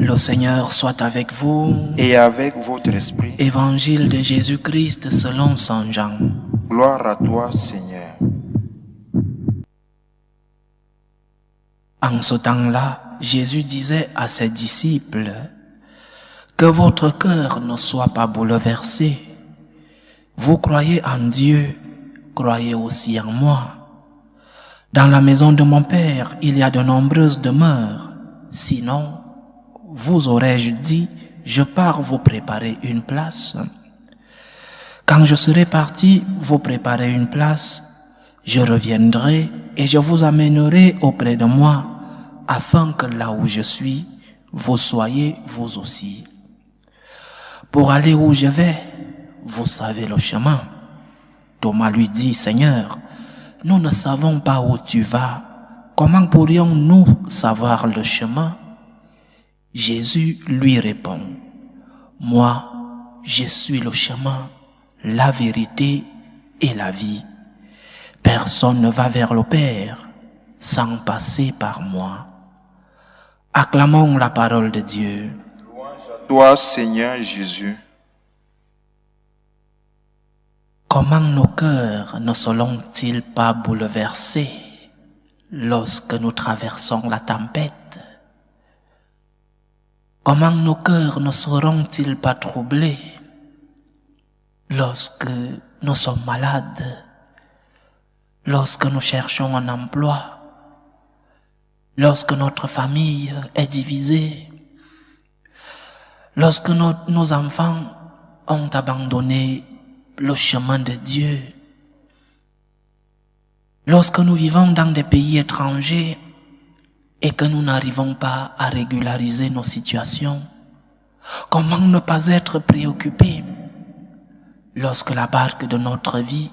Le Seigneur soit avec vous. Et avec votre esprit. Évangile de Jésus-Christ selon Saint Jean. Gloire à toi, Seigneur. En ce temps-là, Jésus disait à ses disciples, « Que votre cœur ne soit pas bouleversé. Vous croyez en Dieu, croyez aussi en moi. Dans la maison de mon Père, il y a de nombreuses demeures. Sinon, vous aurais-je dit, je pars vous préparer une place. Quand je serai parti vous préparer une place, je reviendrai et je vous amènerai auprès de moi, afin que là où je suis, vous soyez vous aussi. Pour aller où je vais, vous savez le chemin. » Thomas lui dit, « Seigneur, nous ne savons pas où tu vas. Comment pourrions-nous savoir le chemin ?» Jésus lui répond, « Moi, je suis le chemin, la vérité et la vie. Personne ne va vers le Père sans passer par moi. » Acclamons la parole de Dieu. Louange à toi, Seigneur Jésus. Comment nos cœurs ne seront-ils pas bouleversés lorsque nous traversons la tempête? Comment nos cœurs ne seront-ils pas troublés lorsque nous sommes malades, lorsque nous cherchons un emploi, lorsque notre famille est divisée, lorsque nos enfants ont abandonné le chemin de Dieu, lorsque nous vivons dans des pays étrangers et que nous n'arrivons pas à régulariser nos situations? Comment ne pas être préoccupés lorsque la barque de notre vie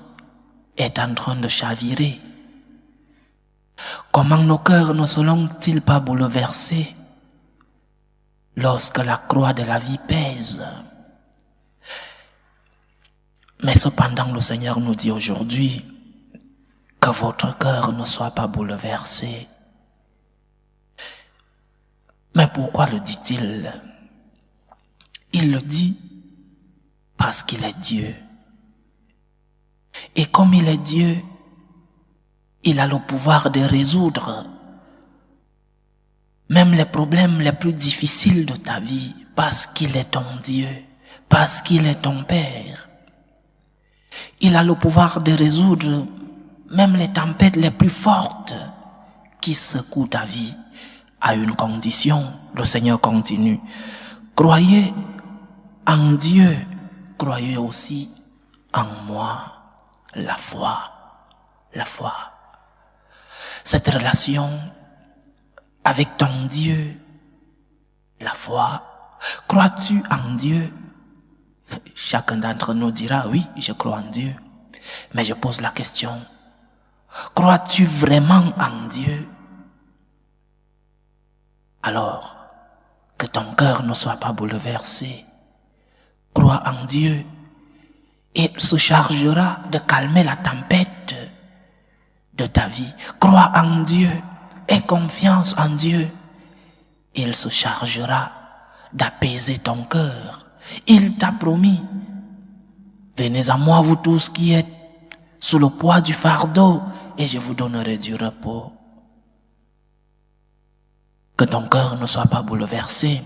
est en train de chavirer? Comment nos cœurs ne seront-ils pas bouleversés lorsque la croix de la vie pèse? Mais cependant, le Seigneur nous dit aujourd'hui que votre cœur ne soit pas bouleversé. Mais pourquoi le dit-il? Il le dit parce qu'il est Dieu. Et comme il est Dieu, il a le pouvoir de résoudre même les problèmes les plus difficiles de ta vie, parce qu'il est ton Dieu, parce qu'il est ton Père. Il a le pouvoir de résoudre même les tempêtes les plus fortes qui secouent ta vie, à une condition. Le Seigneur continue. Croyez en Dieu, croyez aussi en moi. La foi, la foi. Cette relation avec ton Dieu, la foi. Crois-tu en Dieu? Chacun d'entre nous dira, oui, je crois en Dieu. Mais je pose la question, crois-tu vraiment en Dieu? Alors, que ton cœur ne soit pas bouleversé. Crois en Dieu. Et il se chargera de calmer la tempête de ta vie. Crois en Dieu. Aie confiance en Dieu. Il se chargera d'apaiser ton cœur. Il t'a promis, venez à moi vous tous qui êtes sous le poids du fardeau et je vous donnerai du repos. Que ton cœur ne soit pas bouleversé.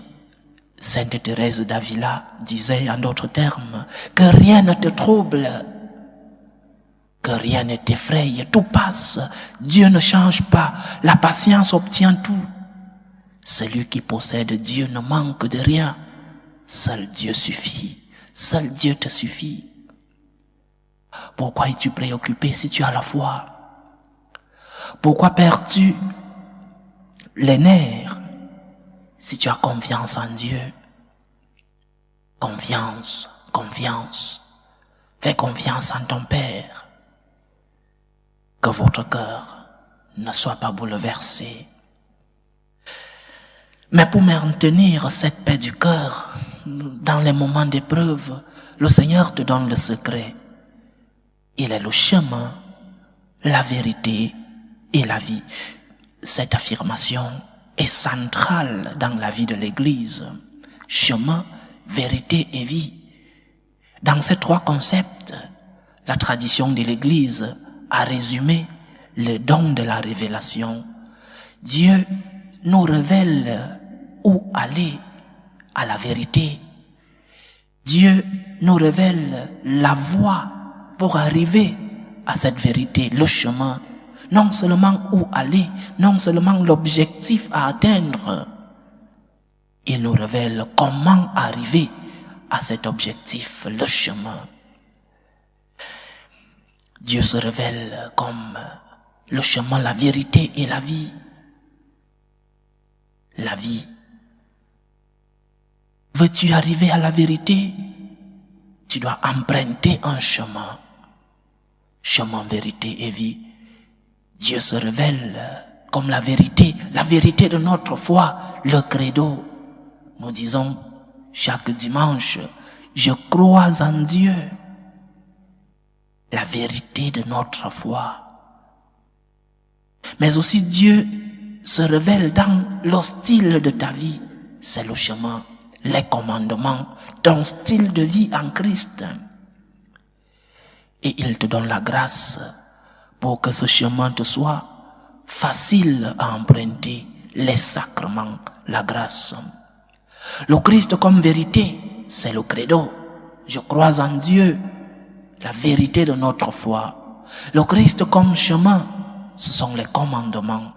Sainte Thérèse d'Avila disait en d'autres termes, que rien ne te trouble, que rien ne t'effraie, tout passe, Dieu ne change pas, la patience obtient tout. Celui qui possède Dieu ne manque de rien, seul Dieu suffit, seul Dieu te suffit. Pourquoi es-tu préoccupé si tu as la foi? Pourquoi perds-tu les nerfs si tu as confiance en Dieu? Confiance, confiance. Fais confiance en ton Père. Que votre cœur ne soit pas bouleversé. Mais pour maintenir cette paix du cœur dans les moments d'épreuve, le Seigneur te donne le secret. Il est le chemin, la vérité et la vie. Cette affirmation est central dans la vie de l'Église. Chemin, vérité et vie. Dans ces trois concepts, la tradition de l'Église a résumé le don de la révélation. Dieu nous révèle où aller à la vérité. Dieu nous révèle la voie pour arriver à cette vérité, le chemin. Non seulement où aller, non seulement l'objectif à atteindre. Il nous révèle comment arriver à cet objectif, le chemin. Dieu se révèle comme le chemin, la vérité et la vie. La vie. Veux-tu arriver à la vérité? Tu dois emprunter un chemin. Chemin, vérité et vie. Dieu se révèle comme la vérité de notre foi, le credo. Nous disons chaque dimanche, je crois en Dieu. La vérité de notre foi. Mais aussi Dieu se révèle dans le style de ta vie. C'est le chemin, les commandements, ton style de vie en Christ. Et il te donne la grâce pour que ce chemin te soit facile à emprunter, les sacrements, la grâce. Le Christ comme vérité, c'est le credo. Je crois en Dieu, la vérité de notre foi. Le Christ comme chemin, ce sont les commandements.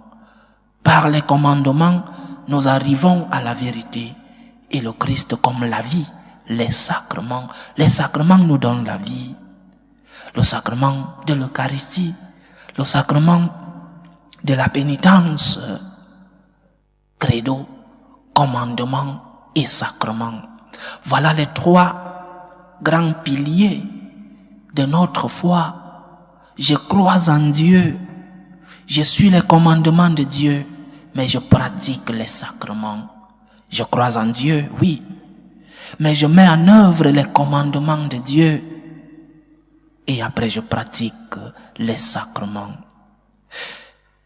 Par les commandements, nous arrivons à la vérité. Et le Christ comme la vie, les sacrements. Les sacrements nous donnent la vie. Le sacrement de l'Eucharistie, le sacrement de la pénitence, credo, commandement et sacrement. Voilà les trois grands piliers de notre foi. Je crois en Dieu, je suis les commandements de Dieu, mais je pratique les sacrements. Je crois en Dieu, oui, mais je mets en œuvre les commandements de Dieu et après je pratique les sacrements.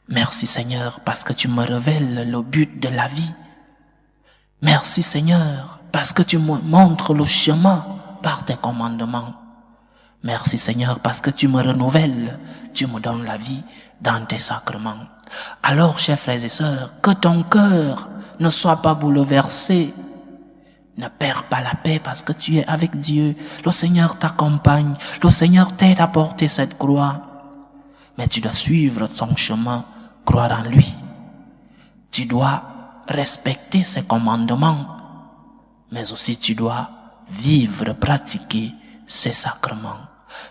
Merci Seigneur parce que tu me révèles le but de la vie. Merci Seigneur parce que tu me montres le chemin par tes commandements. Merci Seigneur parce que tu me renouvelles, tu me donnes la vie dans tes sacrements. Alors chers frères et sœurs, que ton cœur ne soit pas bouleversé. Ne perds pas la paix parce que tu es avec Dieu. Le Seigneur t'accompagne. Le Seigneur t'aide à porter cette croix. Mais tu dois suivre son chemin, croire en lui. Tu dois respecter ses commandements. Mais aussi tu dois vivre, pratiquer ses sacrements.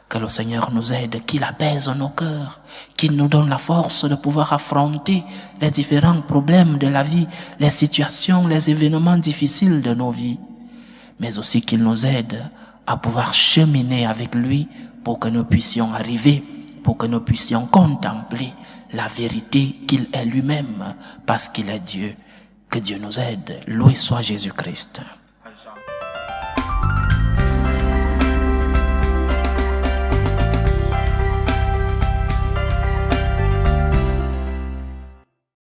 Que le Seigneur nous aide, qu'il apaise nos cœurs, qu'il nous donne la force de pouvoir affronter les différents problèmes de la vie, les situations, les événements difficiles de nos vies, mais aussi qu'il nous aide à pouvoir cheminer avec lui pour que nous puissions arriver, pour que nous puissions contempler la vérité qu'il est lui-même, parce qu'il est Dieu. Que Dieu nous aide. Loué soit Jésus-Christ.